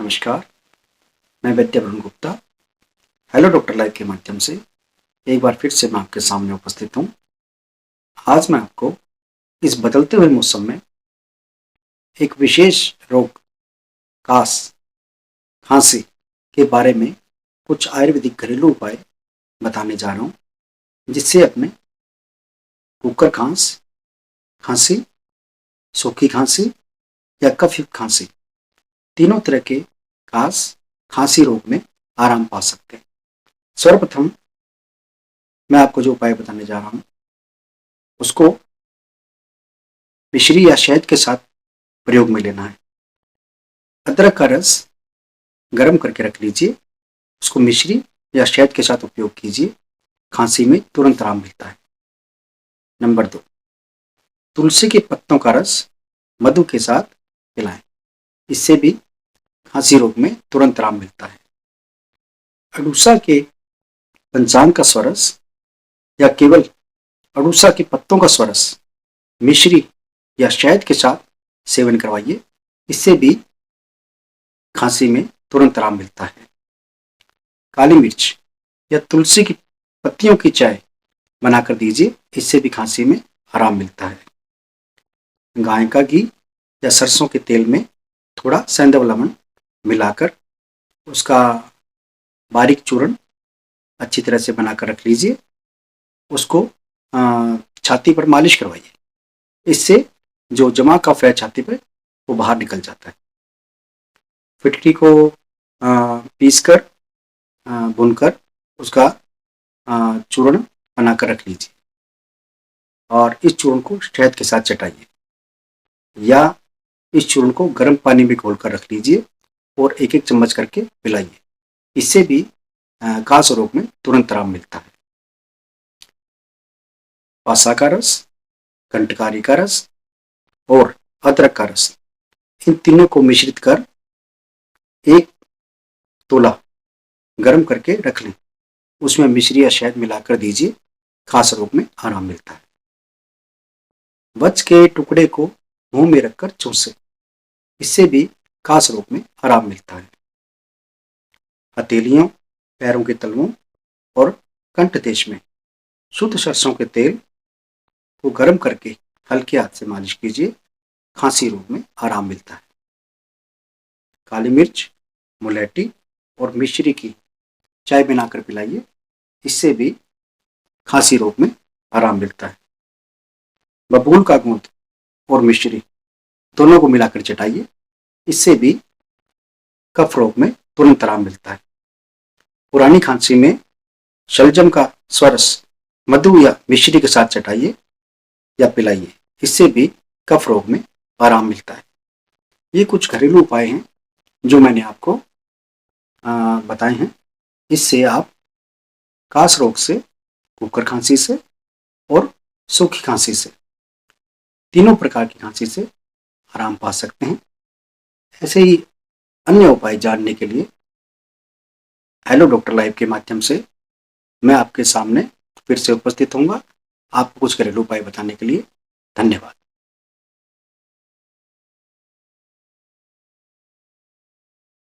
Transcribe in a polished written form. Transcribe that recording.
नमस्कार, मैं वैद्य Varun Gupta hello doctor live के माध्यम से एक बार फिर से मैं आपके सामने उपस्थित हूँ। आज मैं आपको इस बदलते हुए मौसम में एक विशेष रोग कास खांसी के बारे में कुछ आयुर्वेदिक घरेलू उपाय बताने जा रहा हूँ, जिससे अपने कुकर खांसी, सूखी खांसी या कफयुक्त खांसी तीनों तरह के खांसी रोग में आराम पा सकते हैं। सर्वप्रथम मैं आपको जो उपाय बताने जा रहा हूँ उसको मिश्री या शहद के साथ प्रयोग में लेना है। अदरक का रस गर्म करके रख लीजिए, उसको मिश्री या शहद के साथ उपयोग कीजिए, खांसी में तुरंत आराम मिलता है। नंबर 2, तुलसी के पत्तों का रस मधु के साथ पिलाएं, इससे भी खांसी रोग में तुरंत आराम मिलता है। अड़ूसा के पंचांग का स्वरस या केवल अड़ूसा के पत्तों का स्वरस मिश्री या शहद के साथ सेवन करवाइए, इससे भी खांसी में तुरंत आराम मिलता है। काली मिर्च या तुलसी की पत्तियों की चाय बनाकर दीजिए, इससे भी खांसी में आराम मिलता है। गाय का घी या सरसों के तेल में थोड़ा सेंधव लवण मिलाकर उसका बारीक चूर्ण अच्छी तरह से बनाकर रख लीजिए, उसको छाती पर मालिश करवाइए, इससे जो जमा कफ है छाती पर वो बाहर निकल जाता है। फिटकी को पीसकर भूनकर उसका चूर्ण बनाकर रख लीजिए और इस चूर्ण को शहद के साथ चटाइए या इस चूर्ण को गर्म पानी में घोल कर रख लीजिए और एक एक चम्मच करके पिलाइए, इससे भी कास रोग में तुरंत आराम मिलता है। पासा का रस, कंटकारी का रस और अदरक का रस, इन तीनों को मिश्रित कर 1 तोला गर्म करके रख लें, उसमें मिश्री या शहद मिलाकर दीजिए, खास रोग में आराम मिलता है। वज्र के टुकड़े को मुंह में रखकर चूसें, इससे भी खास रोग में आराम मिलता है। हथेलियों, पैरों के तलवों और कंठ देश में शुद्ध सरसों के तेल को गर्म करके हल्के हाथ से मालिश कीजिए, खांसी रोग में आराम मिलता है। काली मिर्च, मुलेठी और मिश्री की चाय बनाकर पिलाइए, इससे भी खांसी रोग में आराम मिलता है। बबूल का गूंद और मिश्री दोनों को मिलाकर चटाइए, इससे भी कफ रोग में तुरंत आराम मिलता है। पुरानी खांसी में शलजम का स्वरस मधु या मिश्री के साथ चटाइए या पिलाइए, इससे भी कफ रोग में आराम मिलता है। ये कुछ घरेलू उपाय हैं जो मैंने आपको बताए हैं। इससे आप कास रोग से, कुकर खांसी से और सूखी खांसी से, तीनों प्रकार की खांसी से आराम पा सकते हैं। ऐसे ही अन्य उपाय जानने के लिए हेलो डॉक्टर लाइव के माध्यम से मैं आपके सामने फिर से उपस्थित होऊंगा, आपको कुछ घरेलू उपाय बताने के लिए। धन्यवाद।